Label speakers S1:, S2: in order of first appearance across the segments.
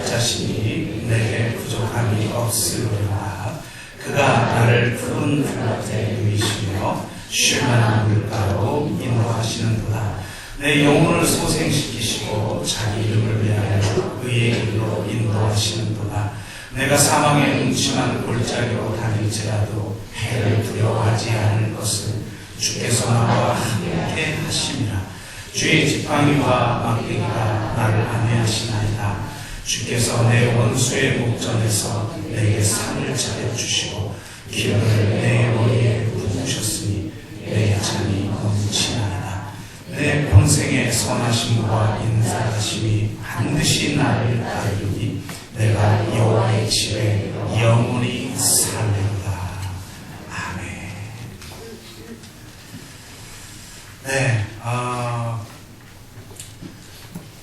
S1: 자신이 내게 부족함이 없으리로다. 그가 나를 푸른 풀밭에 누이시며 쉴만한 물가로 인도하시는도다. 내 영혼을 소생시키시고 자기 이름을 위하여 의의 길로 인도하시는도다. 내가 사망의 음침한 골짜기로 다닐지라도 해를 두려워하지 않을 것을 주께서 나와 함께 하심이라. 주의 지팡이와 막대기가 나를 안위하시나이다. 주께서 내 원수의 목전에서 내게 상을 차려주시고 기름을 내 머리에 부으셨으니 내 잔이 넘치나이다. 내 평생의 선하심과 인자하심이 반드시 나를 따르니 내가 여호와의 집에 영원히 살리로다. 아멘. 네,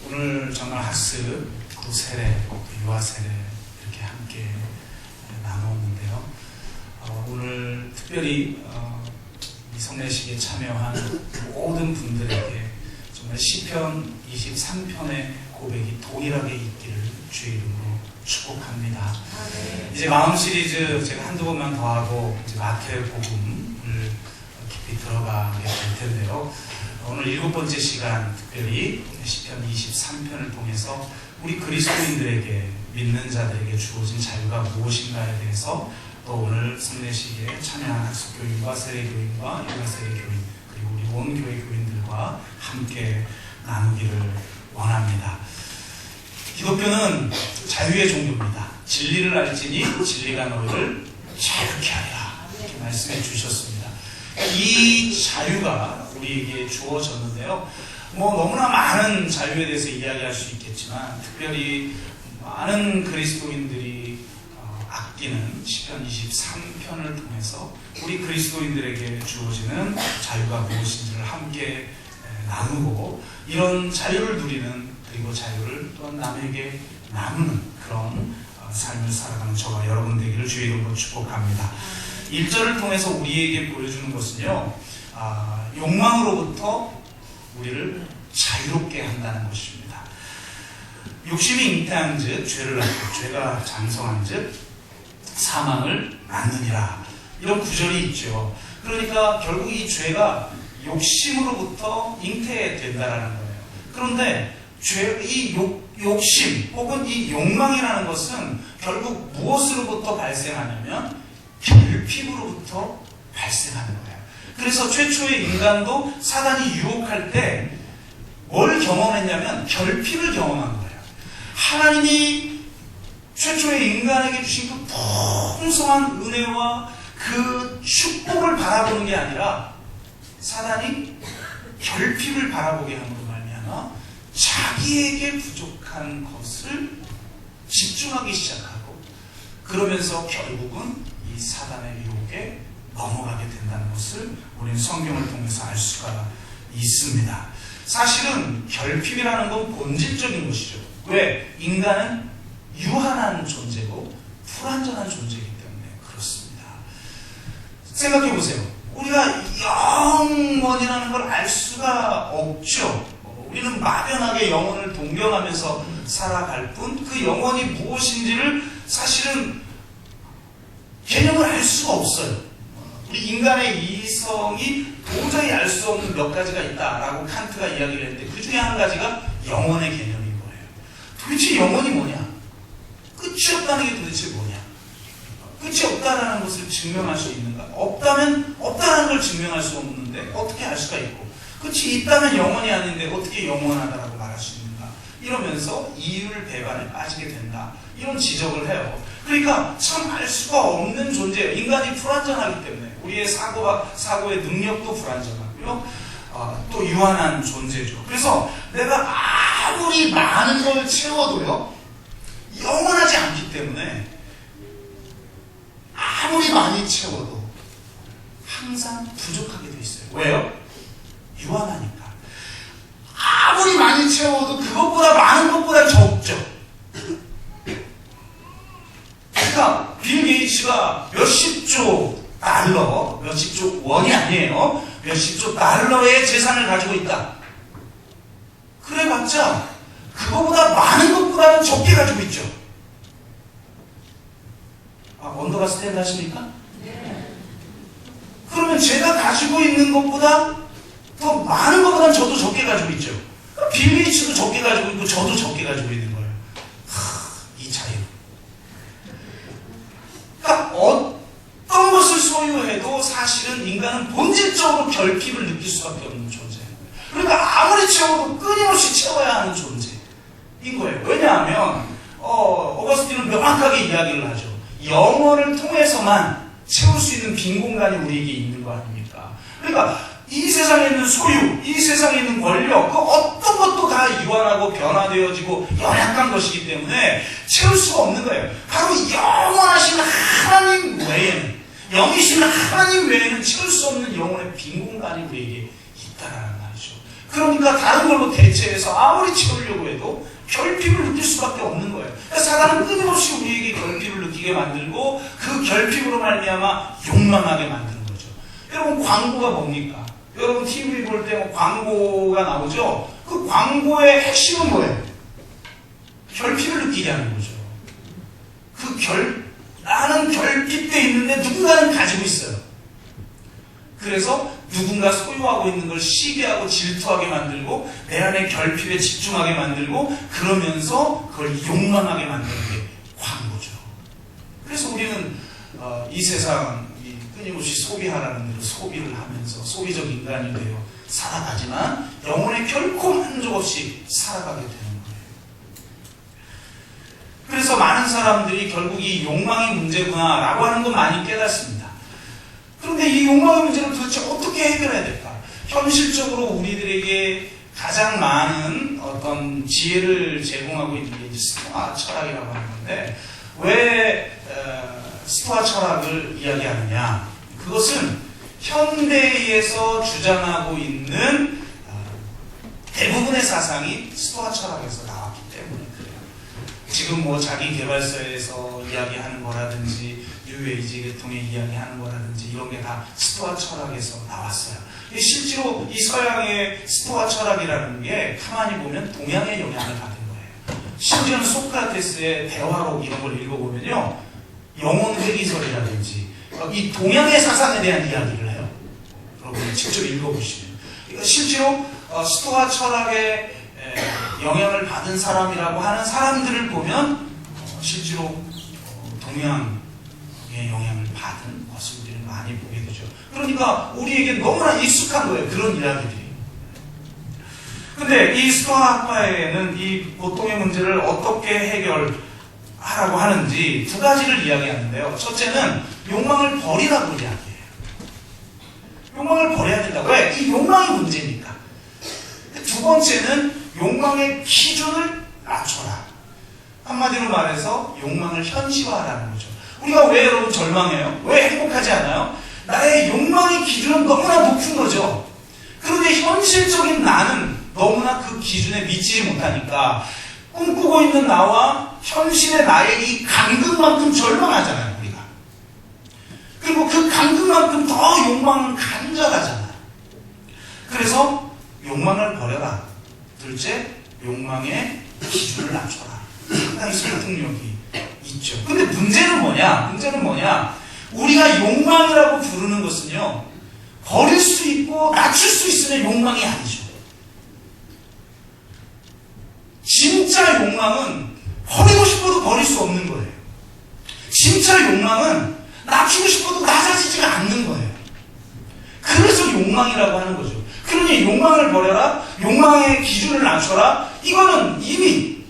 S1: 오늘 정말 하스, 세례, 유아 세례 이렇게 함께 나누었는데요. 오늘 특별히 이 성례식에 참여한 모든 분들에게 정말 시편 23편의 고백이 동일하게 있기를 주의 이름으로 축복합니다. 이제 마음 시리즈 제가 한두 번만 더 하고 이제 마태복음을 깊이 들어가게 될 텐데요. 오늘 7번째 시간 특별히 시편 23편을 통해서 우리 그리스도인들에게, 믿는 자들에게 주어진 자유가 무엇인가에 대해서 또 오늘 성례식에 참여한 학습교인과 세례교인과 유아세례교인 그리고 우리 원교회 교인들과 함께 나누기를 원합니다. 기독교는 자유의 종교입니다. 진리를 알지니 진리가 너희를 자유케 하리라 이렇게 말씀해 주셨습니다. 이 자유가 우리에게 주어졌는데요. 너무나 많은 자유에 대해서 이야기할 수 있겠지만 특별히 많은 그리스도인들이 아끼는 시편 23편을 통해서 우리 그리스도인들에게 주어지는 자유가 무엇인지를 함께 나누고 이런 자유를 누리는 그리고 자유를 또한 남에게 나누는 그런 삶을 살아가는 저와 여러분 되기를 주의 이름으로 축복합니다. 1절을 통해서 우리에게 보여주는 것은요, 욕망으로부터 우리를 자유롭게 한다는 것입니다. 욕심이 잉태한 즉 죄를 낳고 죄가 장성한 즉 사망을 낳느니라. 이런 구절이 있죠. 그러니까 결국 이 죄가 욕심으로부터 잉태된다라는 거예요. 그런데 이 욕심 혹은 이 욕망이라는 것은 결국 무엇으로부터 발생하냐면 결핍으로부터 발생하는 거예요. 그래서 최초의 인간도 사단이 유혹할 때 뭘 경험했냐면 결핍을 경험한 거예요. 하나님이 최초의 인간에게 주신 그 풍성한 은혜와 그 축복을 바라보는 게 아니라 사단이 결핍을 바라보게 함으로 말미암아 자기에게 부족한 것을 집중하기 시작하고 그러면서 결국은 이 사단의 유혹에 넘어가게 된다는 것을 우리는 성경을 통해서 알 수가 있습니다. 사실은 결핍이라는 건 본질적인 것이죠. 왜? 인간은 유한한 존재고 불완전한 존재이기 때문에 그렇습니다. 생각해 보세요. 우리가 영원이라는 걸 알 수가 없죠. 우리는 막연하게 영혼을 동경하면서 살아갈 뿐 그 영혼이 무엇인지를 사실은 개념을 알 수가 없어요. 우리 인간의 이성이 도저히 알 수 없는 몇 가지가 있다라고 칸트가 이야기를 했는데 그 중에 한 가지가 영혼의 개념인 거예요. 도대체 영혼이 뭐냐? 끝이 없다는 게 도대체 뭐냐? 끝이 없다라는 것을 증명할 수 있는가? 없다면 없다라는 걸 증명할 수 없는데 어떻게 알 수가 있고 끝이 있다면 영혼이 아닌데 어떻게 영원하다라고 말할 수 있는가? 이러면서 이율 배반에 빠지게 된다. 이런 지적을 해요. 그러니까 참 알 수가 없는 존재예요. 인간이 불완전하기 때문에 우리의 사고의 능력도 불완전하고요. 또 유한한 존재죠. 그래서 내가 아무리 많은 걸 채워도요 영원하지 않기 때문에 아무리 많이 채워도 항상 부족하게 돼 있어요. 왜요? 유한하니까. 아무리 많이 채워도 그것보다 많은 것보다 적죠. 그러니까 빌 게이츠가 몇십조 달러, 몇십조 원이 아니에요. 몇십조 달러의 재산을 가지고 있다. 그래봤자 그거보다 많은 것보다 것보다는 적게 가지고 있죠. 언더가 스탠드 하십니까? 그러면 제가 가지고 있는 것보다 더 많은 것보다는 저도 적게 가지고 있죠. 빌 게이츠도 적게 가지고 있고 저도 적게 가지고 있는 거예요. 이 차이. 그러니까 어떤 것을 소유해도 사실은 인간은 본질적으로 결핍을 느낄 수밖에 없는 존재예요. 그러니까 아무리 채워도 끊임없이 채워야 하는 존재인 거예요. 왜냐하면 어거스틴은 명확하게 이야기를 하죠. 영혼을 통해서만 채울 수 있는 빈 공간이 우리에게 있는 거 아닙니까? 그러니까 이 세상에 있는 소유, 이 세상에 있는 권력, 그 어떤 것도 다 이완하고 변화되어지고 연약한 것이기 때문에 채울 수가 없는 거예요. 바로 영원하신 하나님 외에는, 영이신 하나님 외에는 채울 수 없는 영혼의 빈 공간이 우리에게 있다라는 말이죠. 그러니까 다른 걸로 대체해서 아무리 채우려고 해도 결핍을 느낄 수밖에 없는 거예요. 사단은 끊임없이 우리에게 결핍을 느끼게 만들고 그 결핍으로 말미암아 욕망하게 만드는 거죠. 여러분 광고가 뭡니까? 여러분 TV 볼 때 광고가 나오죠? 그 광고의 핵심은 뭐예요? 결핍을 느끼게 하는 거죠. 나는 결핍돼 있는데 누군가는 가지고 있어요. 그래서 누군가 소유하고 있는 걸 시기하고 질투하게 만들고 내 안에 결핍에 집중하게 만들고 그러면서 그걸 욕망하게 만드는 게 광고죠. 그래서 우리는 이 세상 끊임없이 소비하라는 대로 소비를 하면서 소비적 인간이 되어 살아가지만 영혼에 결코 만족 없이 살아가게 되는 거예요. 그래서 많은 사람들이 결국 이 욕망이 문제구나라고 하는 거 많이 깨닫습니다. 그런데 이 욕망의 문제를 도대체 어떻게 해결해야 될까? 현실적으로 우리들에게 가장 많은 어떤 지혜를 제공하고 있는 게 스토아 철학이라고 하는 건데 왜 스토아 철학을 이야기하느냐? 그것은 현대에서 주장하고 있는 대부분의 사상이 스토아 철학에서 나왔기 때문에 그래요. 지금 뭐 자기 개발서에서 이야기하는 거라든지 뉴에이지 계통의 이야기하는 거라든지 이런 게 다 스토아 철학에서 나왔어요. 실제로 이 서양의 스토아 철학이라는 게 가만히 보면 동양의 영향을 받은 거예요. 심지어는 소크라테스의 대화록 이런 걸 읽어보면요, 영혼 회기설이라든지 이 동양의 사상에 대한 이야기를 해요. 여러분 직접 읽어보시면. 그러니까 실제로 스토아 철학의 영향을 받은 사람이라고 하는 사람들을 보면 실제로 동양의 영향을 받은 것을 우리는 많이 보게 되죠. 그러니까 우리에게 너무나 익숙한 거예요. 그런 이야기들이. 근데 이 스토아파에는 이 보통의 문제를 어떻게 해결하라고 하는지 두 가지를 이야기하는데요. 첫째는 욕망을 버리라고 이야기해요. 욕망을 버려야 된다고. 왜? 이 욕망이 문제니까. 두 번째는 욕망의 기준을 낮춰라. 한마디로 말해서 욕망을 현시화하라는 거죠. 우리가 왜 여러분 절망해요? 왜 행복하지 않아요? 나의 욕망의 기준은 너무나 높은 거죠. 그런데 현실적인 나는 너무나 그 기준에 미치지 못하니까 꿈꾸고 있는 나와 현실의 나의 이 간극만큼 절망하잖아요, 우리가. 그리고 그 간극만큼 더 욕망은 간절하잖아요. 그래서 욕망을 버려라. 둘째, 욕망의 기준을 낮춰라. 상당히 설득력이 있죠. 근데 문제는 뭐냐? 우리가 욕망이라고 부르는 것은요, 버릴 수 있고 낮출 수 있으면 욕망이 아니죠. 진짜 욕망은 버리고 싶어도 버릴 수 없는 거예요. 진짜 욕망은 낮추고 싶어도 낮아지지가 않는 거예요. 그래서 욕망이라고 하는 거죠. 그러니 욕망을 버려라, 욕망의 기준을 낮춰라, 이거는 이미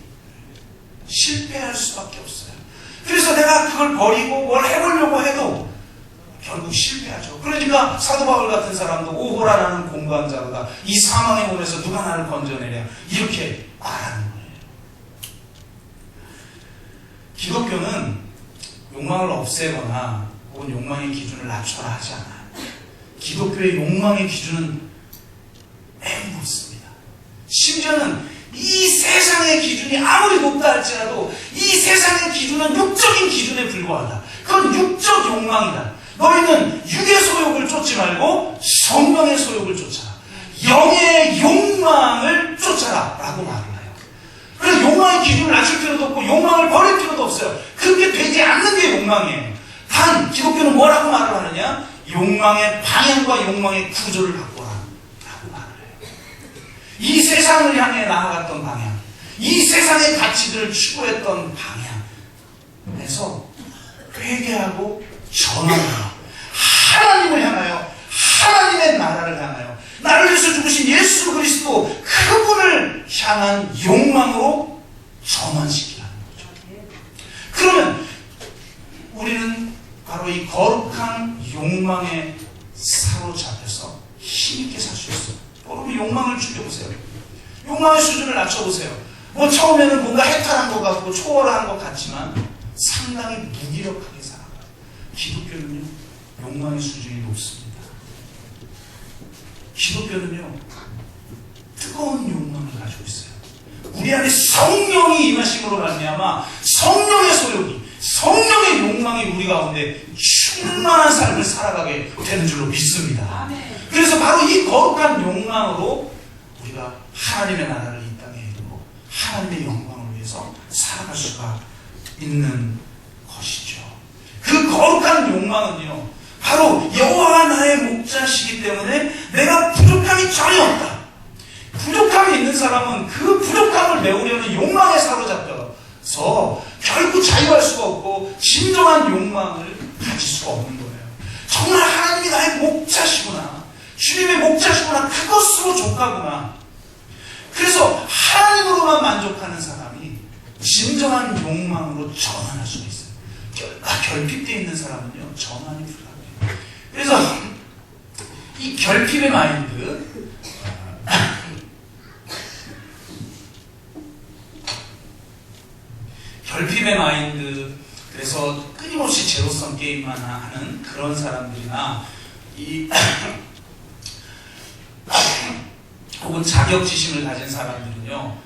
S1: 실패할 수밖에 없어요. 그래서 내가 그걸 버리고 뭘 해보려고 해도 결국 실패하죠. 그러니까 사도 바울 같은 사람도 오호라 나는 공부한 자로다. 이 사망의 몸에서 누가 나를 건져내랴. 이렇게 말하는 거예요. 기독교는 욕망을 없애거나 혹은 욕망의 기준을 낮춰라 하지 않아요. 기독교의 욕망의 기준은 매우 높습니다. 심지어는 이 세상의 기준이 아무리 높다 할지라도 이 세상의 기준은 육적인 기준에 불과하다. 그건 육적 욕망이다. 너희는 육의 소욕을 쫓지 말고 성령의 소욕을 쫓아라. 영의 욕망을 쫓아라 라고 말을 해요. 그래서 욕망의 기준을 낮출 필요도 없고 욕망을 버릴 필요도 없어요. 그렇게 되지 않는 게 욕망이에요. 단 기독교는 뭐라고 말을 하느냐? 욕망의 방향과 욕망의 구조를 바꿔라 라고 말을 해요. 이 세상을 향해 나아갔던 방향, 이 세상의 가치들을 추구했던 방향에서 회개하고 전환하라. 하나님을 향하여, 하나님의 나라를 향하여, 나를 위해서 죽으신 예수 그리스도 그분을 향한 욕망으로 전환시키라는 거죠. 그러면 우리는 바로 이 거룩한 욕망에 사로잡혀서 힘있게 살 수 있어요. 여러분 욕망을 죽여보세요. 욕망의 수준을 낮춰보세요. 뭐 처음에는 뭔가 해탈한 것 같고 초월한 것 같지만 상당히 무기력하게 살아가요. 기독교는요, 욕망의 수준이 높습니다. 기독교는요, 뜨거운 욕망을 가지고 있어요. 우리 안에 성령이 임하심으로 말미암아 성령의 소욕이, 성령의 욕망이 우리 가운데 충만한 삶을 살아가게 되는 줄로 믿습니다. 그래서 바로 이 거룩한 욕망으로 우리가 하나님의 나라를 이 땅에 이루고 하나님의 영광을 위해서 살아갈 수가 있는 것이죠. 그 거룩한 욕망은요, 바로 여호와가 나의 목자시기 때문에 내가 부족함이 전혀 없다. 부족함이 있는 사람은 그 부족함을 메우려는 욕망에 사로잡혀서 결국 자유할 수가 없고 진정한 욕망을 가질 수가 없는 거예요. 정말 하나님이 나의 목자시구나, 주님의 목자시구나, 그것으로 족하구나. 그래서 하나님으로만 만족하는 사람이 진정한 욕망으로 전환할 수가 있어요. 결핍되어 있는 사람은요, 전환이 불가능해요. 그래서 이 결핍의 마인드, 결핍의 마인드, 그래서 끊임없이 제로섬 게임만 하는 그런 사람들이나 혹은 자격지심을 가진 사람들은요,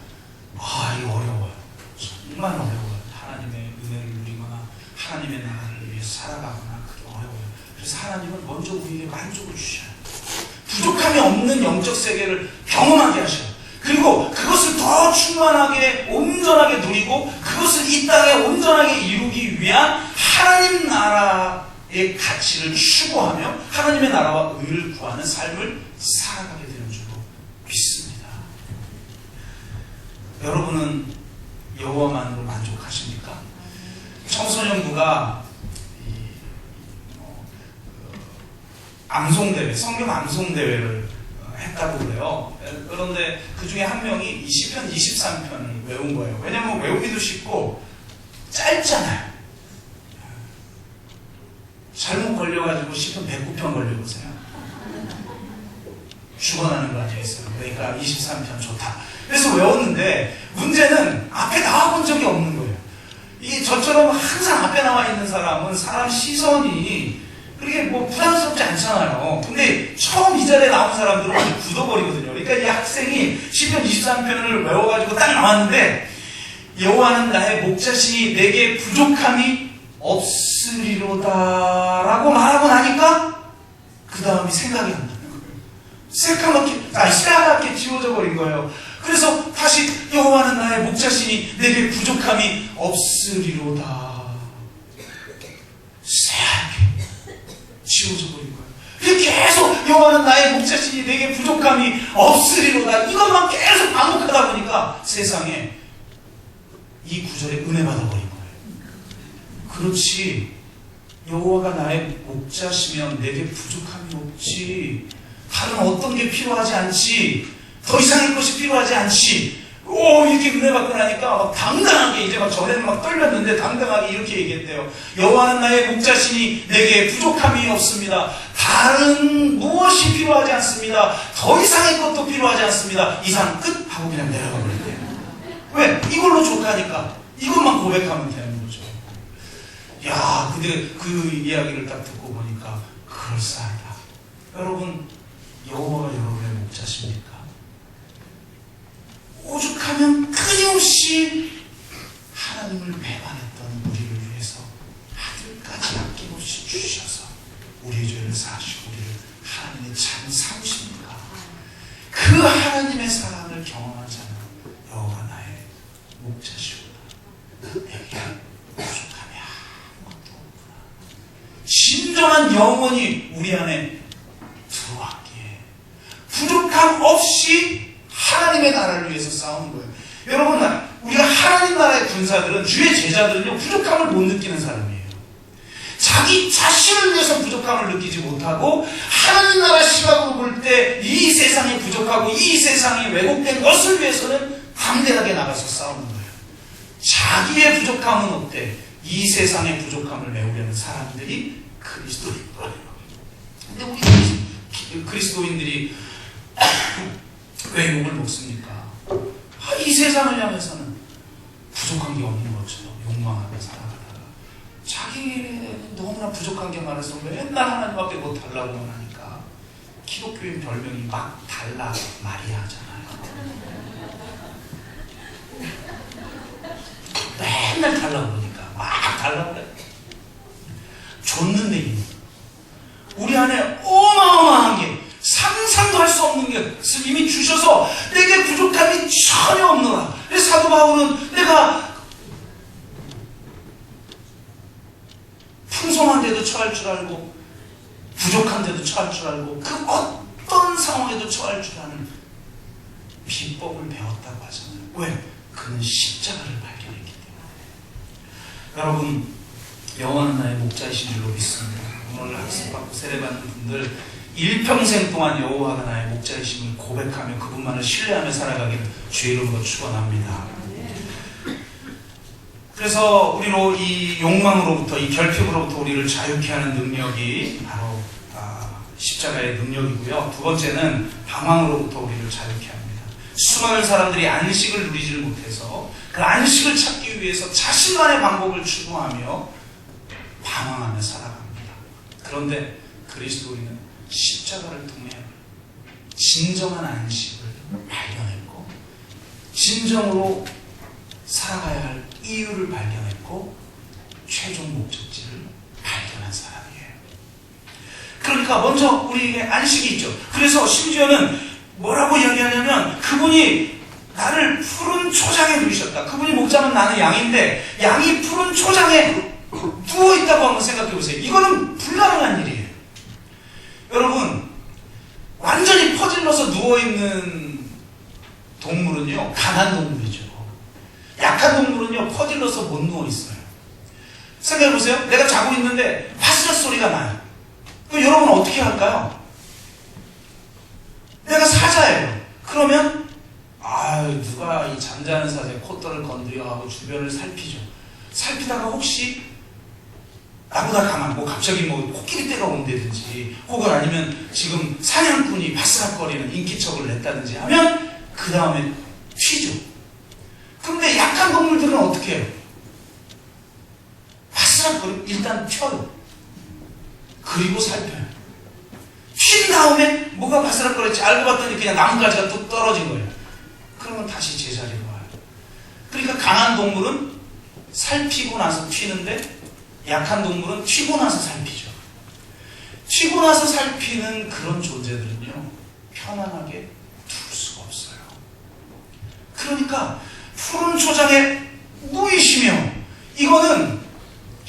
S1: 이거 어려워요. 정말 어려워요. 하나님의 은혜를 누리거나 하나님의 나라를 위해서 살아가거나 그게 어려워요. 그래서 하나님은 먼저 우리에게 만족을 주셔요. 부족함이 없는 영적 세계를 경험하게 하셔요. 그리고 그것을 더 충만하게 온전하게 누리고 그것을 이 땅에 온전하게 이루기 위한 하나님 나라의 가치를 추구하며 하나님의 나라와 의를 구하는 삶을 살아가게 되는 줄로 믿습니다. 여러분은 여호와만으로 만족하십니까? 청소년부가 암송대회, 성경 암송대회를 했다고 그래요. 그런데 그 중에 한 명이 이 시편 23편을 외운 거예요. 왜냐면 외우기도 쉽고 짧잖아요. 잘못 걸려가지고 시편 109편 걸려보세요. 죽어나는 거 아니겠어요. 그러니까 23편 좋다. 그래서 외웠는데 문제는 앞에 나와본 적이 없는 거예요. 저처럼 항상 앞에 나와 있는 사람은 사람 시선이 그게 뭐 부담스럽지 않잖아요. 근데 처음 이 자리에 나온 사람들은 완전 굳어버리거든요. 그러니까 이 학생이 시편 23편을 외워가지고 딱 나왔는데 여호와는 나의 목자시니 내게 부족함이 없으리로다 라고 말하고 나니까 그 다음이 생각이 안 나는 거예요. 새까맣게 지워져 버린 거예요. 그래서 다시 여호와는 나의 목자시니 내게 부족함이 없으리로다. 지워져 버린 거예요. 계속 여호와는 나의 목자시니 내게 부족함이 없으리로다. 이것만 계속 반복하다 보니까 세상에 이 구절에 은혜 받아버린 거예요. 그렇지, 여호와가 나의 목자시면 내게 부족함이 없지. 다른 어떤 게 필요하지 않지. 더 이상의 것이 필요하지 않지. 이렇게 은혜 받고 나니까 막 당당하게, 이제 막 전에는 막 떨렸는데 당당하게 이렇게 얘기했대요. 여호와는 나의 목자시니 내게 부족함이 없습니다. 다른 무엇이 필요하지 않습니다. 더 이상의 것도 필요하지 않습니다. 이상 끝 하고 그냥 내려가 버린대요. 왜? 이걸로 족하니까 이것만 고백하면 되는 거죠. 야, 근데 그 이야기를 딱 듣고 보니까 그럴싸하다. 여러분, 여호와가 여러분의 목자십니까? 오죽하면 끊임없이 하나님을 배반했던 우리를 위해서 아들까지 아낌없이 주셔서 우리의 죄를 사하시고 우리를 하나님의 참 삼으십니까? 그 하나님의 사랑을 경험하지 않은 여호와 나의 내게 부족함이 아무것도 없구나. 진정한 영혼이 우리 안에 들어왔기에 부족함 없이 하나님의 나라를 위해서 싸우는 거예요. 여러분, 우리가 하나님 나라의 군사들은, 주의 제자들은요, 부족함을 못 느끼는 사람이에요. 자기 자신을 위해서 부족함을 느끼지 못하고 하나님 나라 시각으로 볼 때 이 세상이 부족하고 이 세상이 왜곡된 것을 위해서는 담대하게 나가서 싸우는 거예요. 자기의 부족함은 없대. 이 세상의 부족함을 메우려는 사람들이 그리스도인 거예요. 근데 우리 그리스도인들이 왜 욕을 먹습니까? 이 세상을 향해서는 부족한 게 없는 것처럼 욕망하며 살아가다가 자기는 너무나 부족한 게 많아서 맨날 하나님밖에 못 달라고만 하니까 기독교인 별명이 막 달라 마리아잖아요. 맨날 달라고 그러니까 막 달라고 그래. 줬는데 우리 안에 어마어마한 게, 상상도 할 수 없는 게 이미 주셔서 내게 부족함이 전혀 없노라. 그래서 사도 바울은 내가 풍성한데도 처할 줄 알고 부족한데도 처할 줄 알고 그 어떤 상황에도 처할 줄 아는 비법을 배웠다고 하잖아요. 왜? 그는 십자가를 발견했기 때문에. 여러분, 여호와는 나의 목자이신 줄로 믿습니다. 오늘 학습받고 세례받는 분들 일평생 동안 여호와가 나의 목자이심을 고백하며 그분만을 신뢰하며 살아가기를 주의 이름으로 축원합니다. 그래서 우리로 이 욕망으로부터, 이 결핍으로부터 우리를 자유케 하는 능력이 바로 십자가의 능력이고요. 두 번째는 방황으로부터 우리를 자유케 합니다. 수많은 사람들이 안식을 누리지를 못해서 그 안식을 찾기 위해서 자신만의 방법을 추구하며 방황하며 살아갑니다. 그런데 그리스도인은 십자가를 통해 진정한 안식을 발견했고 진정으로 살아가야 할 이유를 발견했고 최종 목적지를 발견한 사람이에요. 그러니까 먼저 우리에게 안식이 있죠. 그래서 심지어는 뭐라고 이야기하냐면 그분이 나를 푸른 초장에 누이셨다. 그분이 목자면 나는 양인데 양이 푸른 초장에 누워있다고 한번 생각해보세요. 이거는 불가능한 일이에요. 여러분, 완전히 퍼질러서 누워있는 동물은요, 강한 동물이죠. 약한 동물은요, 퍼질러서 못 누워있어요. 생각해보세요. 내가 자고 있는데 화스렛 소리가 나요. 그럼 여러분 어떻게 할까요? 내가 사자예요. 그러면 누가 이 잠자는 사자의 콧대를 건드려 하고 주변을 살피죠. 살피다가 혹시 나보다 강한, 갑자기 코끼리 떼가 온다든지, 혹은 아니면 지금 사냥꾼이 바스락거리는 인기척을 냈다든지 하면, 그 다음에 튀죠. 그런데 약한 동물들은 어떻게 해요? 바스락거리면 일단 튀어요. 그리고 살펴요. 튄 다음에 뭐가 바스락거렸지 알고 봤더니 그냥 나뭇가지가 뚝 떨어진 거예요. 그러면 다시 제자리로 와요. 그러니까 강한 동물은 살피고 나서 튀는데, 약한 동물은 튀고 나서 살피죠. 튀고 나서 살피는 그런 존재들은요, 편안하게 둘 수가 없어요. 그러니까 푸른 초장에 누이시며, 이거는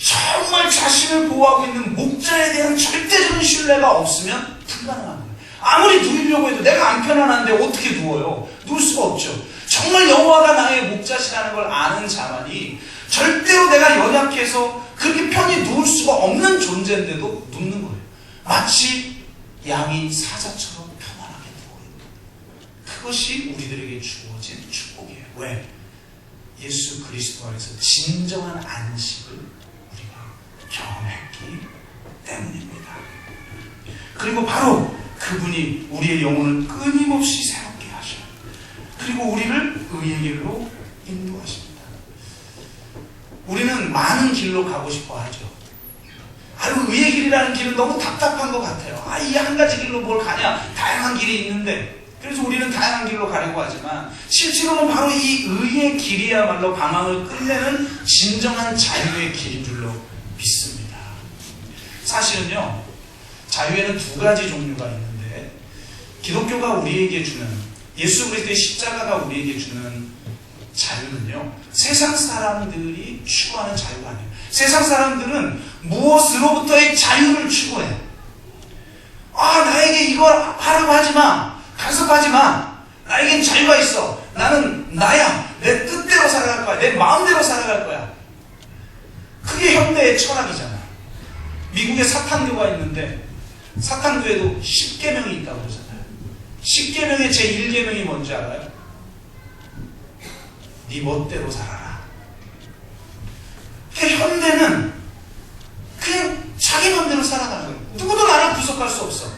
S1: 정말 자신을 보호하고 있는 목자에 대한 절대적인 신뢰가 없으면 불가능한 거예요. 아무리 누이려고 해도 내가 안 편안한데 어떻게 누워요? 누울 수가 없죠. 정말 여호와가 나의 목자시라는 걸 아는 자만이 절대로 내가 연약해서 그렇게 편히 누울 수가 없는 존재인데도 눕는 거예요. 마치 양이 사자처럼 편안하게 누워있는 거예요. 그것이 우리들에게 주어진 축복이에요. 왜? 예수 그리스도 안에서 진정한 안식을 우리가 경험했기 때문입니다. 그리고 바로 그분이 우리의 영혼을 끊임없이 새롭게 하셔요. 그리고 우리를 의의 길로 인도하십니다. 우리는 많은 길로 가고 싶어 하죠. 의의 길이라는 길은 너무 답답한 것 같아요. 이 한 가지 길로 뭘 가냐? 다양한 길이 있는데. 그래서 우리는 다양한 길로 가려고 하지만 실제로는 바로 이 의의 길이야말로 방황을 끝내는 진정한 자유의 길인 줄로 믿습니다. 사실은요, 자유에는 두 가지 종류가 있는데, 기독교가 우리에게 주는, 예수 그리스도의 십자가가 우리에게 주는 자유는요, 세상 사람들이 추구하는 자유가 아니에요. 세상 사람들은 무엇으로부터의 자유를 추구해요. 나에게 이거 하라고 하지 마. 간섭하지 마. 나에겐 자유가 있어. 나는 나야. 내 뜻대로 살아갈 거야. 내 마음대로 살아갈 거야. 그게 현대의 철학이잖아. 미국에 사탄교가 있는데 사탄교에도 10계명이 있다고 그러잖아요. 10계명의 제1계명이 뭔지 알아요? 네 멋대로 살아라. 그러니까 현대는 그냥 자기 맘대로 살아가는 거예요. 누구도 나를 구속할 수 없어.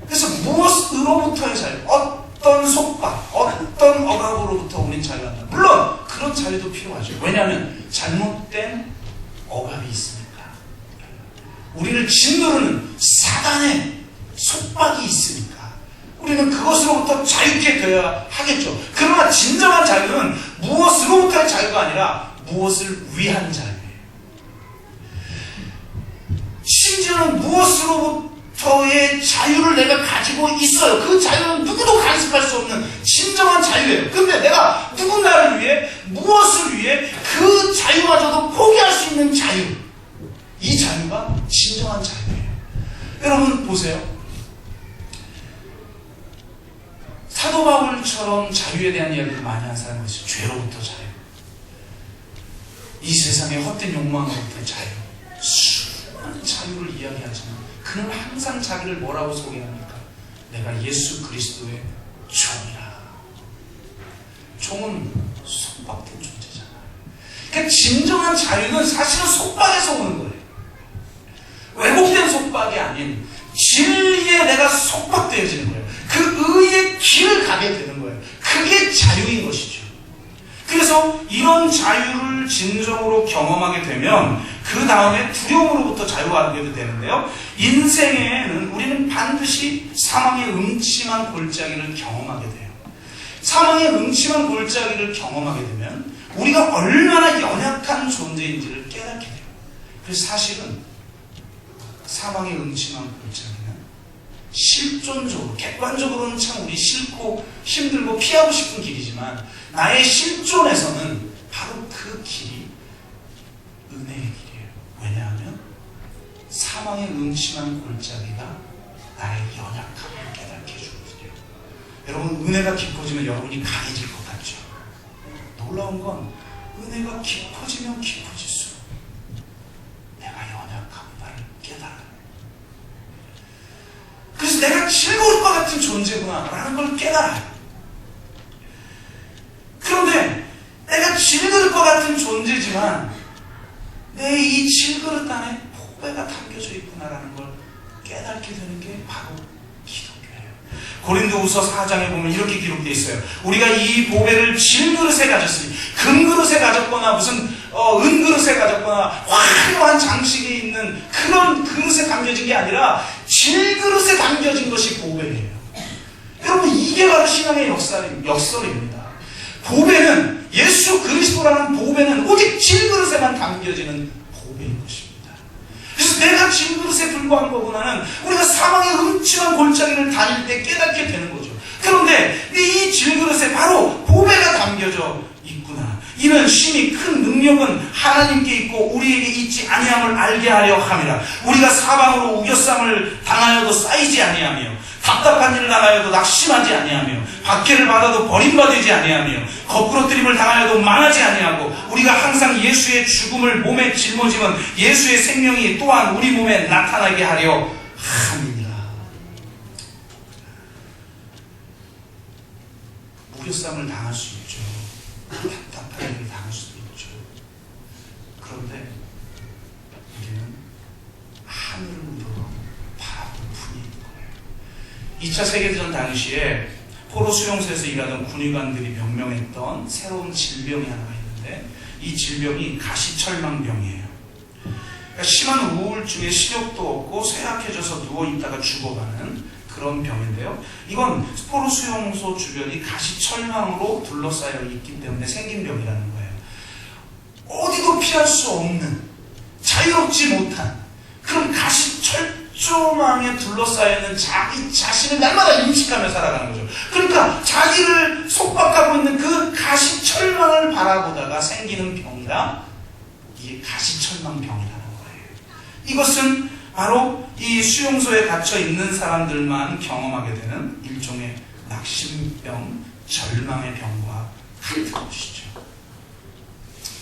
S1: 그래서 무엇으로부터의 자유, 어떤 속박, 어떤 억압으로부터 우린 자유한다. 물론 그런 자유도 필요하죠. 왜냐하면 잘못된 억압이 있으니까. 우리를 짓누르는 사단의 속박이 있으니까 우리는 그것으로부터 자유케 되어야 하겠죠. 그러나 진정한 자유는 무엇으로부터의 자유가 아니라 무엇을 위한 자유예요. 심지어는 무엇으로부터의 자유를 내가 가지고 있어요. 그 자유는 누구도 간섭할 수 없는 진정한 자유예요. 근데 내가 누군가를 위해, 무엇을 위해 그 자유마저도 포기할 수 있는 자유, 이 자유가 진정한 자유예요. 여러분 보세요. 사도 바울처럼 자유에 대한 이야기를 많이 한 사람이 있어요. 죄로부터 자유, 이 세상의 헛된 욕망으로부터 자유, 수많은 자유를 이야기하지만 그는 항상 자기를 뭐라고 소개합니까? 내가 예수 그리스도의 종이라. 종은 속박된 존재잖아요. 그러니까 진정한 자유는 사실은 속박에서 오는 거예요. 왜곡된 속박이 아닌 진리에 내가 속박되어지는 거예요. 그 의의 길을 가게 되는 거예요. 그게 자유인 것이죠. 그래서 이런 자유를 진정으로 경험하게 되면 그 다음에 두려움으로부터 자유하게 되는데요. 인생에는 우리는 반드시 사망의 음침한 골짜기를 경험하게 돼요. 사망의 음침한 골짜기를 경험하게 되면 우리가 얼마나 연약한 존재인지를 깨닫게 돼요. 그래서 사실은 사망의 음침한 골짜기는 실존적으로, 객관적으로는 참 우리 싫고 힘들고 피하고 싶은 길이지만 나의 실존에서는 바로 그 길이 은혜의 길이에요. 왜냐하면 사망의 음침한 골짜기가 나의 연약함을 깨닫게 해주거든요. 여러분, 은혜가 깊어지면 여러분이 강해질 것 같죠? 놀라운 건 은혜가 깊어지면 깊어질수록 내가 연약함을 깨달아요. 그래서 내가 즐거울 것 같은 존재구나 라는 걸 깨달아요. 그런데 내가 질그릇 것 같은 존재지만 내 이 질그릇 안에 보배가 담겨져 있구나라는 걸 깨닫게 되는 게 바로 기독교예요. 고린도후서 4장에 보면 이렇게 기록되어 있어요. 우리가 이 보배를 질그릇에 가졌으니, 금그릇에 가졌거나 무슨 은그릇에 가졌거나 화려한 장식이 있는 그런 그릇에 담겨진 게 아니라 질그릇에 담겨진 것이 보배예요. 여러분, 이게 바로 신앙의 역설입니다. 보배는, 예수 그리스도라는 보배는 오직 질그릇에만 담겨지는 보배인 것입니다. 그래서 내가 질그릇에 불과한 거구나는 우리가 사망의 음침한 골짜기를 다닐 때 깨닫게 되는 거죠. 그런데 이 질그릇에 바로 보배가 담겨져 있구나. 이는 심히 큰 능력은 하나님께 있고 우리에게 있지 아니함을 알게 하려 함이라. 우리가 사방으로 우겨쌈을 당하여도 쌓이지 아니하며, 답답한 일을 당하여도 낙심하지 아니하며, 박해를 받아도 버림받지 아니하며, 거꾸로뜨림을 당하여도 망하지 아니하고, 우리가 항상 예수의 죽음을 몸에 짊어지면 예수의 생명이 또한 우리 몸에 나타나게 하려 함이니라. 우겨쌈을 당할 수 있죠. 답답한 일을 당할 수도 있죠. 그런데 우리는 하늘을 우러러 바라볼 뿐인 거예요. 2차 세계대전 당시에 포로 수용소에서 일하던 군의관들이 명명했던 새로운 질병이 하나가 있는데, 이 질병이 가시철망병이에요. 그러니까 심한 우울증에 식욕도 없고 쇠약해져서 누워있다가 죽어가는 그런 병인데요. 이건 포로 수용소 주변이 가시철망으로 둘러싸여 있기 때문에 생긴 병이라는 거예요. 어디도 피할 수 없는, 자유롭지 못한 그런 극조망에 둘러싸여 있는 자기 자신을 날마다 인식하며 살아가는 거죠. 그러니까 자기를 속박하고 있는 그 가시철망을 바라보다가 생기는 병이라 이게 가시철망병이라는 거예요. 이것은 바로 이 수용소에 갇혀 있는 사람들만 경험하게 되는 일종의 낙심병, 절망의 병과 같은 것이죠.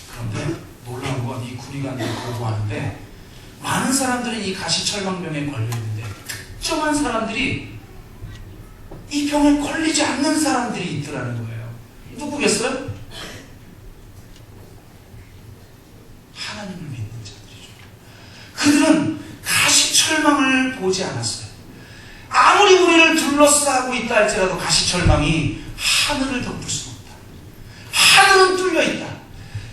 S1: 그런데 놀라운 건 이 구리간을 보고하는데 많은 사람들은 이 가시철망병에 걸려있는데 특정한 사람들이 이 병에 걸리지 않는 사람들이 있더라는 거예요. 누구겠어요? 하나님을 믿는 자들이죠. 그들은 가시철망을 보지 않았어요. 아무리 우리를 둘러싸고 있다 할지라도 가시철망이 하늘을 덮을 수 없다. 하늘은 뚫려 있다.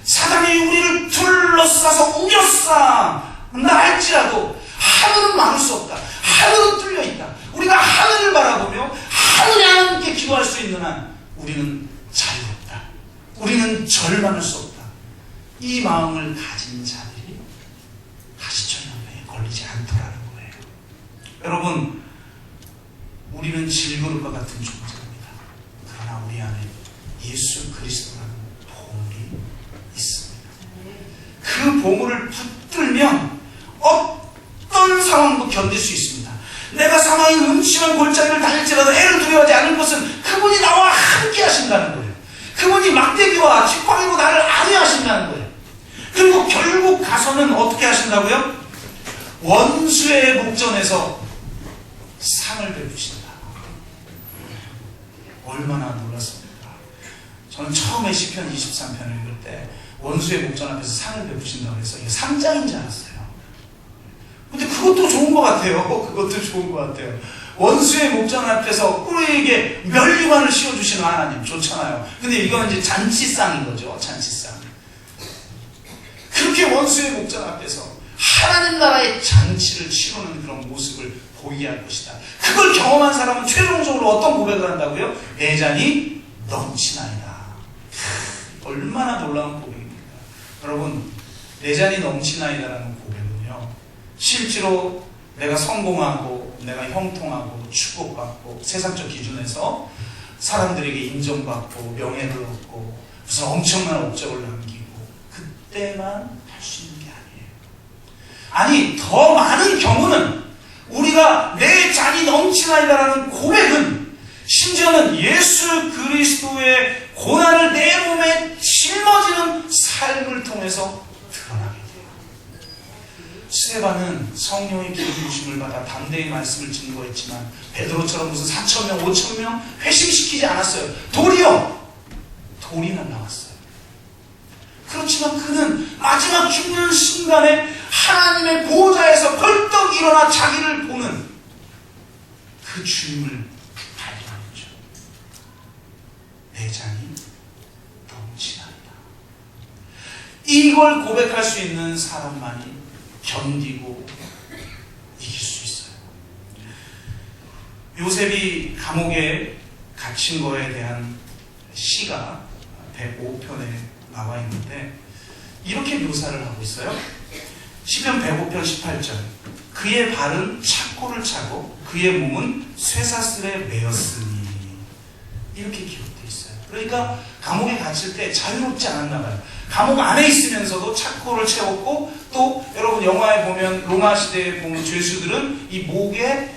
S1: 사단이 우리를 둘러싸서 우겨싸 나 할지라도 하늘은 막을 수 없다. 하늘은 뚫려 있다. 우리가 하늘을 바라보며 하늘에 함께 기도할 수 있는 한 우리는 자유롭다. 우리는 절망할 수 없다. 이 마음을 가진 자들이 가시철망에 걸리지 않더라는 거예요. 여러분, 우리는 질그릇과 같은 존재입니다. 그러나 우리 안에 예수 그리스도라는 보물이 있습니다. 그 보물을 붙들면 어떤 상황도 견딜 수 있습니다. 내가 상황이 음침한 골짜기를 다닐지라도 애를 두려워하지 않을 것은 그분이 나와 함께 하신다는 거예요. 그분이 막대기와 지팡이로 나를 안위하신다는 거예요. 그리고 결국 가서는 어떻게 하신다고요? 원수의 목전에서 상을 베푸신다. 얼마나 놀랐습니까? 저는 처음에 시편 23편을 읽을 때 원수의 목전 앞에서 상을 베푸신다고 해서 이게 상장인 줄 알았어요. 근데 그것도 좋은 것 같아요. 그것도 좋은 것 같아요. 원수의 목전 앞에서 우리에게 멸류관을 씌워주시는 하나님 좋잖아요. 근데 이건 이제 잔치상인 거죠. 잔치상. 그렇게 원수의 목전 앞에서 하나님 나라의 잔치를 치르는 그런 모습을 보이게 할 것이다. 그걸 경험한 사람은 최종적으로 어떤 고백을 한다고요? 내 잔이 넘치나이다. 얼마나 놀라운 고백입니까? 여러분, 내 잔이 넘치나이다라는 고백은요, 실제로 내가 성공하고 내가 형통하고 축복받고 세상적 기준에서 사람들에게 인정받고 명예를 얻고 무슨 엄청난 업적을 남기고 그때만 할 수 있는 게 아니에요. 아니, 더 많은 경우는 우리가 내 잔이 넘치나이다라는 고백은 심지어는 예수 그리스도의 고난을 내 몸에 짊어지는 삶을 통해서 드러나게 돼요. 스데반은 성령의 기름 부으심을 받아 담대히 말씀을 증거했지만 베드로처럼 무슨 4,000명, 5,000명 회심시키지 않았어요. 도리어 돌이 날라왔어요. 그렇지만 그는 마지막 죽는 순간에 하나님의 보호자에서 벌떡 일어나 자기를 보는 그 주님을 발견했죠. 내 잔이 넘치나이다. 이걸 고백할 수 있는 사람만이 견디고 이길 수 있어요. 요셉이 감옥에 갇힌 거에 대한 시가 105편에 나와 있는데 이렇게 묘사를 하고 있어요. 시편 105편 18절. 그의 발은 착고를 차고 그의 몸은 쇠사슬에 매였으니. 이렇게 기록되어 있어요. 그러니까 감옥에 갇힐 때 자유롭지 않았나 봐요. 감옥 안에 있으면서도 착고를 채웠고, 또 여러분 영화에 보면 로마 시대에 보면 죄수들은 이 목에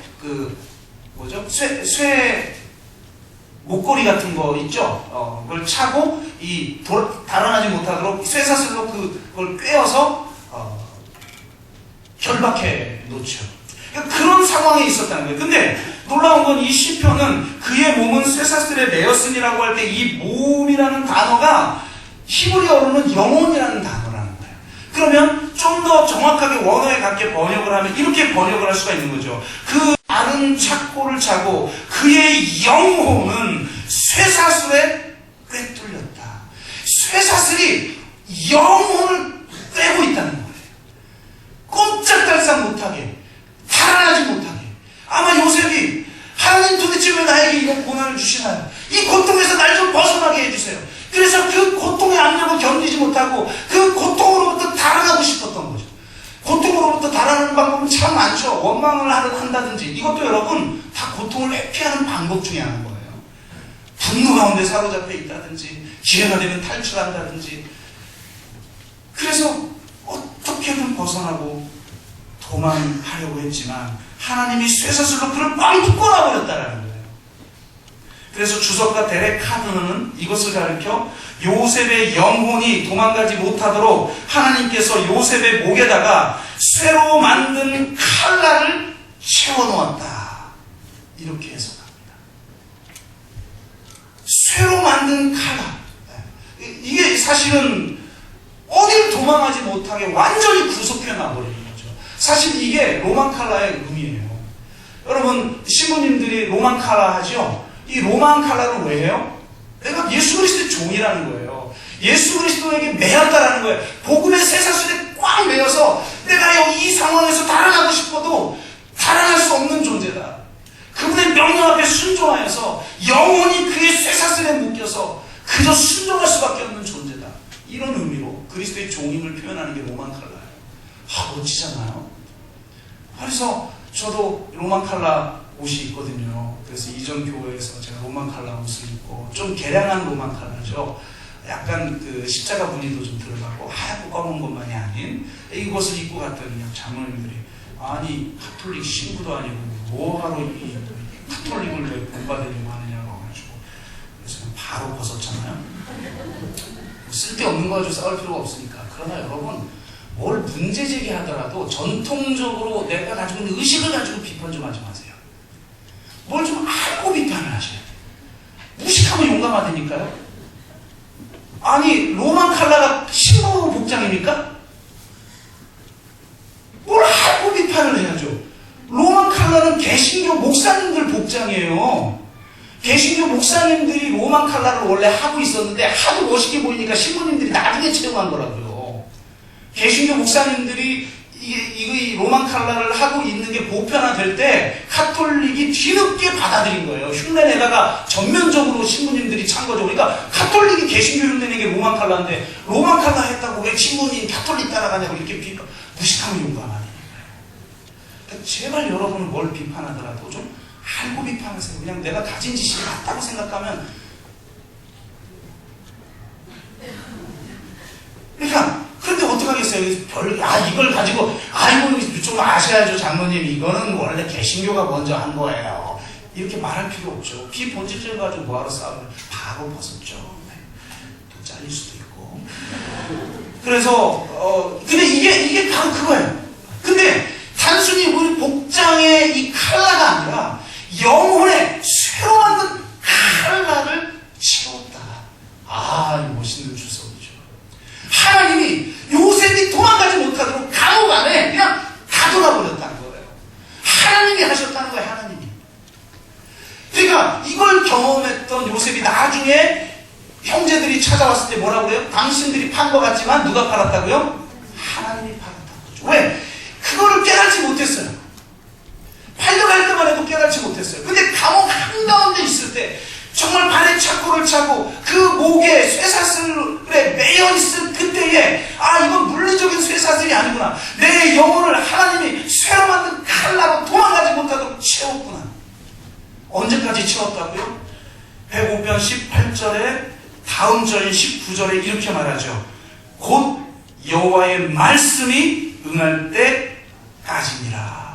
S1: 쇠 목걸이 같은 거 있죠? 그걸 차고 달아나지 못하도록 쇠사슬로 그걸 꿰어서 결박해 놓죠. 그러니까 그런 상황에 있었다는 거예요. 근데 놀라운 건 이 시편은 그의 몸은 쇠사슬에 매였으니라고 할 때 이 몸이라는 단어가 히브리어로는 영혼이라는 단어라는 거예요. 그러면 좀 더 정확하게 원어에 갖게 번역을 하면 이렇게 번역을 할 수가 있는 거죠. 그 마른 착고를 차고 그의 영혼은 쇠사슬에 꿰뚫렸다. 쇠사슬이 영혼을 꿰고 있다는 거예요. 꼼짝달싹 못하게, 달아나지 못하게. 아마 요셉이 하나님 도대체 왜 나에게 이런 고난을 주시나요? 이 고통에서 날 좀 벗어나게 해주세요. 그래서 그 고통의 압력을 견디지 못하고 그 고통으로부터 달아나고 싶었던 거죠. 고통으로부터 달아나는 방법은 참 많죠. 원망을 한다든지 이것도 여러분 다 고통을 회피하는 방법 중에 하나인 거예요. 분노 가운데 사로잡혀 있다든지 기회가 되면 탈출한다든지 그래서 어떻게든 벗어나고 도망하려고 했지만 하나님이 쇠사슬로 그를 꽉 묶어놔버렸다라는 거예요. 그래서 주석가 데렉 카드는 이것을 가리켜 요셉의 영혼이 도망가지 못하도록 하나님께서 요셉의 목에다가 쇠로 만든 칼날을 채워놓았다. 이렇게 해석합니다. 쇠로 만든 칼날. 이게 사실은 어딜 도망하지 못하게 완전히 구속해 놔버리는 거죠. 사실 이게 로만 칼라의 의미예요. 여러분 신부님들이 로만 칼라 하죠. 이 로만 칼라는 왜 해요? 내가 예수 그리스도의 종이라는 거예요. 예수 그리스도에게 매였다라는 거예요. 복음의 쇠사슬에 꽉 매여서 내가 이 상황에서 달아나고 싶어도 달아날 수 없는 존재다. 그분의 명령 앞에 순종하여서 영원히 그의 쇠사슬에 묶여서 그저 순종할 수밖에 없는 존재다. 이런 의미로 그리스도의 종임을 표현하는 게 로만 칼라예요. 멋지잖아요. 그래서 저도 로만 칼라 옷이 있거든요. 그래서 이전 교회에서 제가 로만 칼라 옷을 입고 좀 개량한 로만 칼라죠. 약간 그 십자가 무늬도 좀 들어가고 하얗고 검은 것만이 아닌 이것을 입고 갔더니 장로님들이 아니 가톨릭 신부도 아니고 뭐하러 이 가톨릭을 왜 본받으려고 하느냐고 해가지고 그래서 바로 벗었잖아요. 쓸데없는 거 가지고 싸울 필요가 없으니까. 그러나 여러분 뭘 문제 제기하더라도 전통적으로 내가 가지고 있는 의식을 가지고 비판 좀 하지 마세요. 뭘 좀 알고 비판을 하셔야 돼요. 무식하면 용감하다니까요. 아니 로만 칼라가 신부 복장입니까? 뭘 알고 비판을 해야죠. 로만 칼라는 개신교 목사님들 복장이에요. 개신교 목사님들이 로만 칼라를 원래 하고 있었는데 하도 멋있게 보이니까 신부님들이 나중에 채용한 거라고요. 개신교 목사님들이 이 로만 칼라를 하고 있는 게 보편화될 때 카톨릭이 뒤늦게 받아들인 거예요. 흉내내다가 전면적으로 신부님들이 찬 거죠. 그러니까 카톨릭이 개신교 흉내내는 게 로만 칼라인데 로만 칼라 했다고 왜 신부님 카톨릭 따라가냐고 이렇게 무식하면 용감하니까요. 그러니까 제발 여러분은 뭘 비판하더라도 좀 알고 비판하세요. 그냥 내가 가진 지식이 맞다고 생각하면 그러니까 그런데 어떡하겠어요? 이걸 가지고 이거 좀 아셔야죠. 장로님 이거는 원래 개신교가 먼저 한 거예요. 이렇게 말할 필요 없죠. 비본질적인 거 가지고 뭐하러 싸우면 바로 벗었죠. 또 잘릴 수도 있고. 그래서 근데 이게 바로 그거예요. 근데 단순히 우리 복장의 이 칼라가 아니라 영혼의 쇠로 만든 칼라를 채웠다. 멋있는 주석이죠. 하나님이 요셉이 도망가지 못하도록 감옥 안에 그냥 가둬놔버렸다는 거예요. 하나님이 하셨다는 거예요. 하나님이. 그러니까 이걸 경험했던 요셉이 나중에 형제들이 찾아왔을 때 뭐라고 그래요? 당신들이 판 것 같지만 누가 팔았다고요? 하나님이 팔았다는 거죠. 왜? 그거를 깨닫지 못했어요. 팔려갈 때만 해도 깨닫지 못했어요. 근데 감옥 한가운데 있을 때 정말 발에 착고를 차고 그 목에 쇠사슬에 매여있을 그때에 이건 물리적인 쇠사슬이 아니구나. 내 영혼을 하나님이 쇠로 만든 칼라로 도망가지 못하도록 채웠구나. 언제까지 채웠다고요? 105편 18절에 다음 절인 19절에 이렇게 말하죠. 곧 여호와의 말씀이 응할 때까지니라.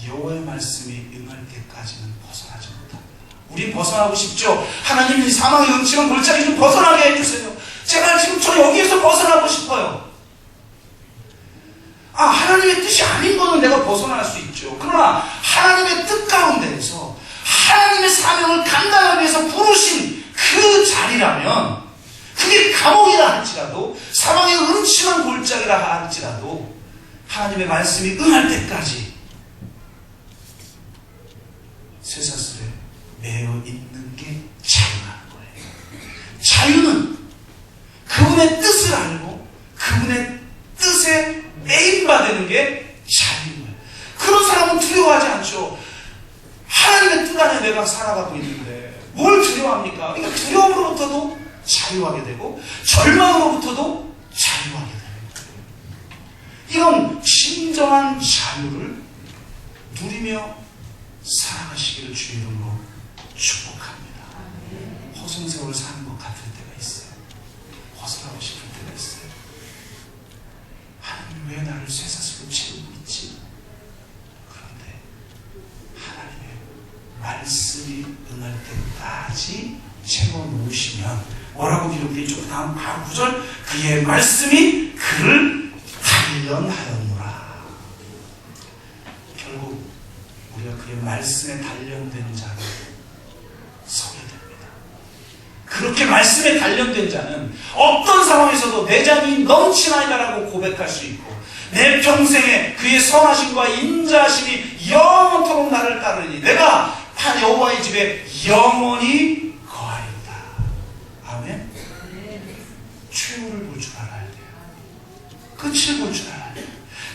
S1: 여호와의 말씀이 응할 때까지는 벗어나지 못합니다. 우린 벗어나고 싶죠. 하나님 이 사망의 음침한 골짜기 좀 벗어나게 해주세요. 제가 지금 저 여기에서 벗어나고 싶어요. 하나님의 뜻이 아닌 거는 내가 벗어날 수 있죠. 그러나 하나님의 뜻 가운데에서 하나님의 사명을 감당하기 위해서 부르신 그 자리라면 그게 감옥이라 할지라도 사망의 음침한 골짜기라 할지라도 하나님의 말씀이 응할 때까지 쇠사슬에 매여 있는 게 자유라는 거예요. 자유는 그분의 뜻을 알고 그분의 뜻에 매인받는 게 자유예요. 그런 사람은 두려워하지 않죠. 하나님의 뜻 안에 내가 살아가고 있는데 뭘 두려워합니까? 그러니까 두려움으로부터도 자유하게 되고 절망으로부터도 자유하게 되는 거예요. 이런 진정한 자유를 누리며 살아가시기를 주의 이름으로 축복합니다. 허송세월 사는 것 같을 때가 있어요. 벗어나고 싶을 때가 있어요. 하나님 왜 나를 쇠사슬로 채우고 있지? 그런데 하나님의 말씀이 응할 때까지 채워놓으시면 뭐라고 기록되어 있죠? 그 다음 바로 9절, 그의 말씀이 그를 단련하였노라. 결국 우리가 그의 말씀에 단련된 자를 서게 됩니다. 그렇게 말씀에 단련된 자는 어떤 상황에서도 내 잠이 넘치나이다라고 고백할 수 있고, 내 평생에 그의 선하심과 인자하심이 영원토록 나를 따르니 내가 여호와의 집에 영원히 거하리로다. 아멘. 최후를 볼 줄 알아야 돼요. 끝을 볼 줄 알아야 돼요.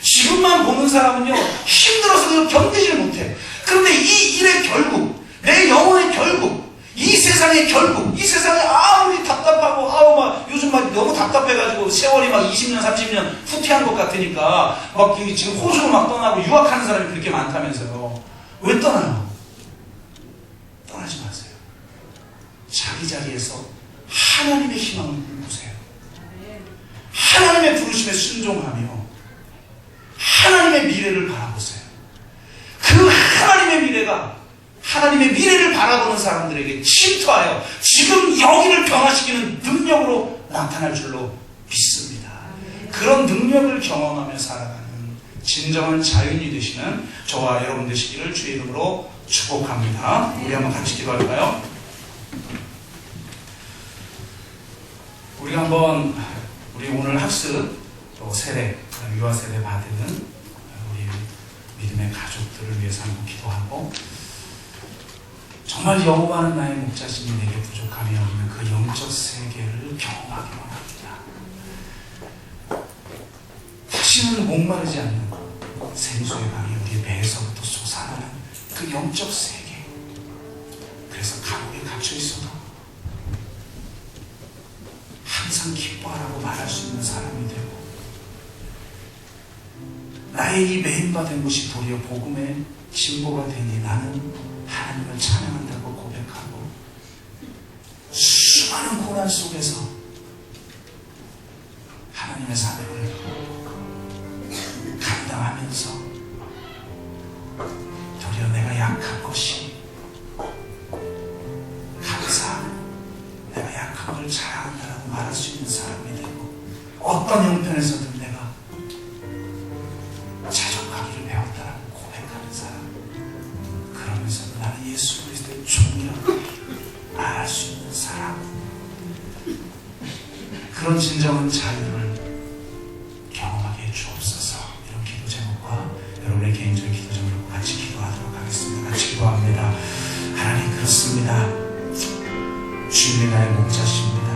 S1: 지금만 보는 사람은요, 힘들어서 그걸 견디질 못해. 그런데 이 일의 결국, 내 영혼의 결국, 이 세상의 결국, 이 세상에 아무리 답답하고, 막 요즘 막 너무 답답해가지고 세월이 막 20년, 30년 후퇴한 것 같으니까 막 지금 호주로 막 떠나고 유학하는 사람이 그렇게 많다면서요. 왜 떠나요? 떠나지 마세요. 자기 자리에서 하나님의 희망을 보세요. 하나님의 부르심에 순종하며 하나님의 미래를 바라보세요. 그 하나님의 미래가 하나님의 미래를 바라보는 사람들에게 침투하여 지금 여기를 변화시키는 능력으로 나타날 줄로 믿습니다. 그런 능력을 경험하며 살아가는 진정한 자유인이 되시는 저와 여러분 되시기를 주의 이름으로 축복합니다. 우리 한번 같이 기도할까요? 우리 오늘 학습 또 세례, 유아 세례 받는 우리 믿음의 가족들을 위해서 한번 기도하고, 정말 여호와는 나의 목자심이 내게 부족하며 있는 그 영적 세계를 경험하기 원합니다. 다시는 목마르지 않는 생수의 강이 우리의 배에서부터 솟아나는 그 영적 세계. 그래서 감옥에 갇혀 있어도 항상 기뻐하라고 말할 수 있는 사람이 되고, 나의 이 메인바된 곳이 도리어 복음의 진보가 되니 나는 하나님을 찬양한다고 고백하고, 수많은 고난 속에서 하나님의 사명을 감당하면서 도리어 내가 약한 것이 감사하고 내가 약한 걸 자랑한다라고 말할 수 있는 사람이 되고, 어떤 형편에서든 내가 자족하기를 배웠다라고 고백하는 사람, 그러면서도 나는 예수 그리스도의 종이라고 말할 수 있는 사람, 그런 진정한 자유를 경험하게 해주옵소서. 이런 기도 제목과 여러분의 개인적인 기도 제목을 같이 기도하도록 하겠습니다. 같이 기도합니다. 하나님, 그렇습니다. 주님이 나의 목자십니다.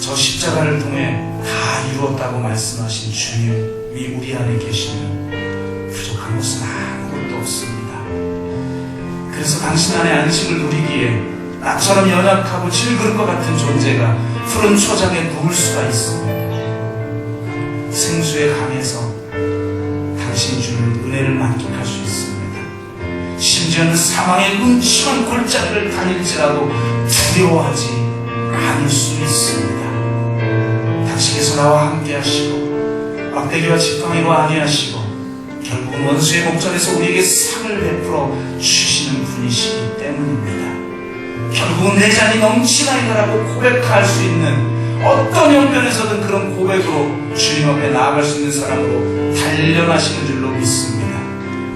S1: 저 십자가를 통해 다 이루었다고 말씀하신 주님이 우리 안에 계시면 부족한 것은 아무것도 없습니다. 그래서 당신 안에 안식을 누리기에 나처럼 연약하고 질그릇 것 같은 존재가 푸른 초장에 누울 수가 있습니다. 생수의 강에서 당신이 주는 은혜를 만족할 수 있습니다. 심지어는 사망의 음침한 골짜기를 다닐지라도 두려워하지 않을 수 있습니다. 당신께서 나와 함께 하시고 막대기와 지팡이로 안위하시고 결국은 원수의 목전에서 우리에게 상을 베풀어 주시는 분이시기 때문입니다. 결국은 내 잔이 넘치나이다라고 고백할 수 있는, 어떤 형편에서든 그런 고백으로 주님 앞에 나아갈 수 있는 사람으로 단련하시는 줄로 믿습니다.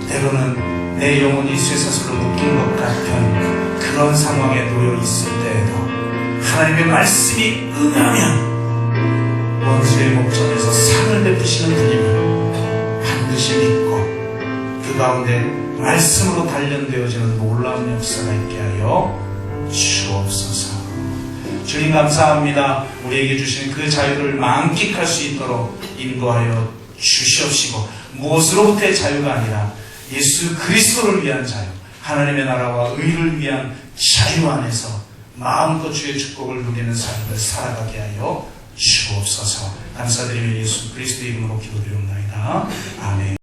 S1: 때로는 내 영혼이 쇠사슬로 묶인 것 같은 그런 상황에 놓여 있을 때에도 하나님의 말씀이 응하면 원수의 목전에서 상을 베푸시는 분임을 반드시 믿고 그 가운데 말씀으로 단련되어지는 놀라운 역사가 있게 하여 주옵소서. 주님 감사합니다. 우리에게 주신 그 자유를 만끽할 수 있도록 인도하여 주시옵시고, 무엇으로부터의 자유가 아니라 예수 그리스도를 위한 자유, 하나님의 나라와 의를 위한 자유 안에서 마음껏 주의 축복을 누리는 삶을 살아가게 하여 주옵소서. 감사드리며 예수 그리스도의 이름으로 기도드리옵나이다. 아멘.